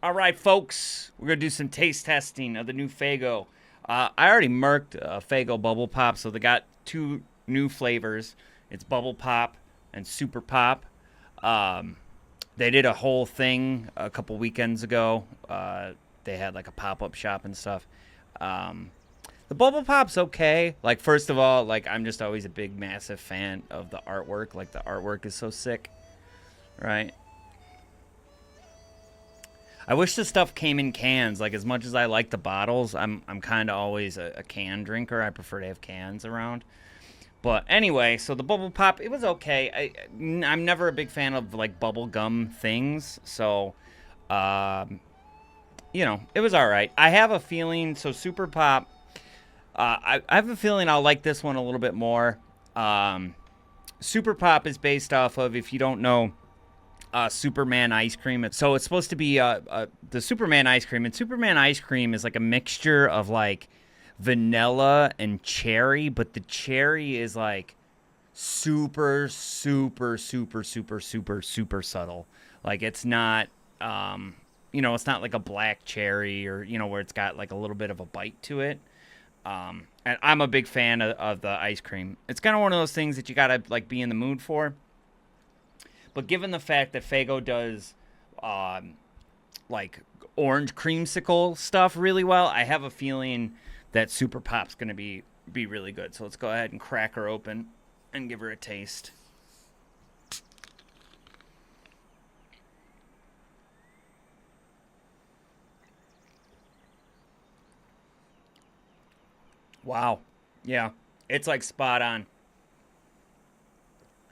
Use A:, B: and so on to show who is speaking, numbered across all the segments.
A: All right, folks, we're gonna do some taste testing of the new Faygo. I already marked Faygo Bubble Pop, so they got two new flavors. It's Bubble Pop and Super Pop. Um, they did a whole thing a couple weekends ago. They had like a pop-up shop and stuff. Um, the Bubble Pop's okay. Like, first of all, like I'm just always a big, massive fan of the artwork. Like the artwork is so sick, right? I wish the stuff came in cans. Like as much as I like the bottles, I'm kind of always a can drinker. I prefer to have cans around. But anyway, so the bubble pop, it was okay. I'm never a big fan of like bubble gum things, so um, it was all right. I have a feeling. So super pop, I have a feeling I'll like this one a little bit more. Um, super pop is based off of, if you don't know, Superman ice cream. So it's supposed to be the Superman ice cream, and Superman ice cream is like a mixture of like vanilla and cherry, but the cherry is like super, super, super, super, super, super subtle. Like it's not, it's not like a black cherry or where it's got like a little bit of a bite to it. And I'm a big fan of the ice cream. It's kind of one of those things that you gotta like be in the mood for. But given the fact that Faygo does like orange creamsicle stuff really well, I have a feeling that Super Pop's going to be really good. So let's go ahead and crack her open and give her a taste. Wow. Yeah. It's like spot on.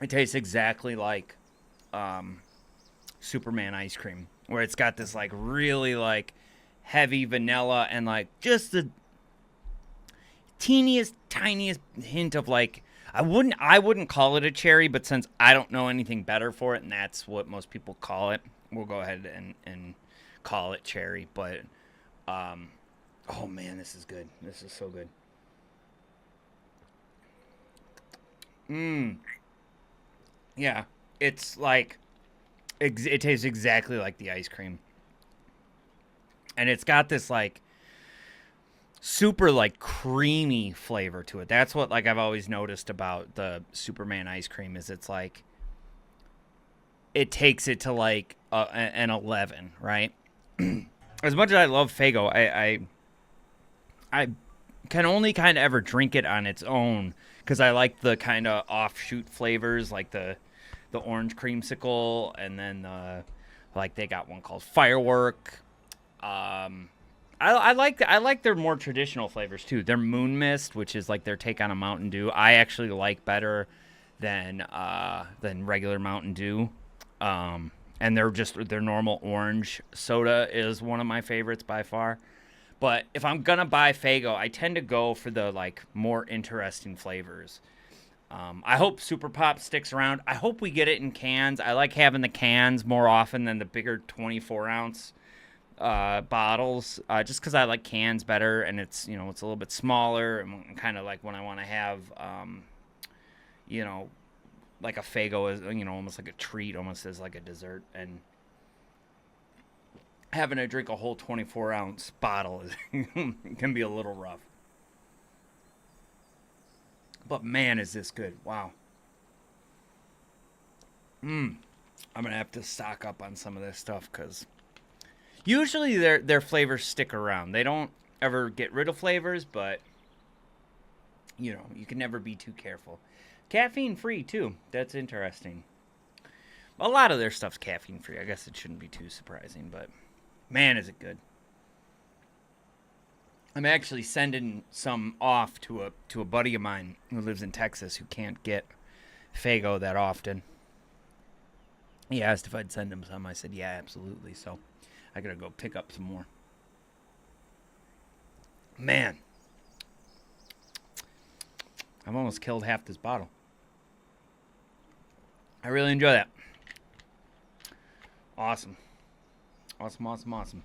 A: It tastes exactly like um, Superman ice cream, where it's got this like really like heavy vanilla and like just the teeniest tiniest hint of like I wouldn't call it a cherry, but since I don't know anything better for it and that's what most people call it, we'll go ahead and call it cherry. But um oh man, this is good. This is so good. Mmm. Yeah. It's like it tastes exactly like the ice cream. And it's got this like super like creamy flavor to it. That's what like I've always noticed about the Superman ice cream is it's like it takes it to like an 11, right? As much as I love Fago, I can only kind of ever drink it on its own because I like the kind of offshoot flavors like the orange creamsicle and then like they got one called firework. Um, I like their more traditional flavors too. Their Moon Mist, which is like their take on a Mountain Dew, I actually like better than regular Mountain Dew. And their normal orange soda is one of my favorites by far. But if I'm gonna buy Fago, I tend to go for the like more interesting flavors. I hope Super Pop sticks around. I hope we get it in cans. I like having the cans more often than the bigger 24-ounce bottles, just because I like cans better, and it's a little bit smaller, and kind of like when I want to have, you know, like a Fago is almost like a treat, almost as like a dessert, and having to drink a whole 24-ounce bottle can be a little rough. But man, is this good! Wow. I'm gonna have to stock up on some of this stuff because usually their flavors stick around. They don't ever get rid of flavors, but you can never be too careful. Caffeine free too. That's interesting. A lot of their stuff's caffeine free. I guess it shouldn't be too surprising, but man, is it good. I'm actually sending some off to a buddy of mine who lives in Texas who can't get Fago that often. He asked if I'd send him some. I said, yeah, absolutely. So I gotta go pick up some more. Man, I've almost killed half this bottle. I really enjoy that. Awesome. Awesome, awesome, awesome.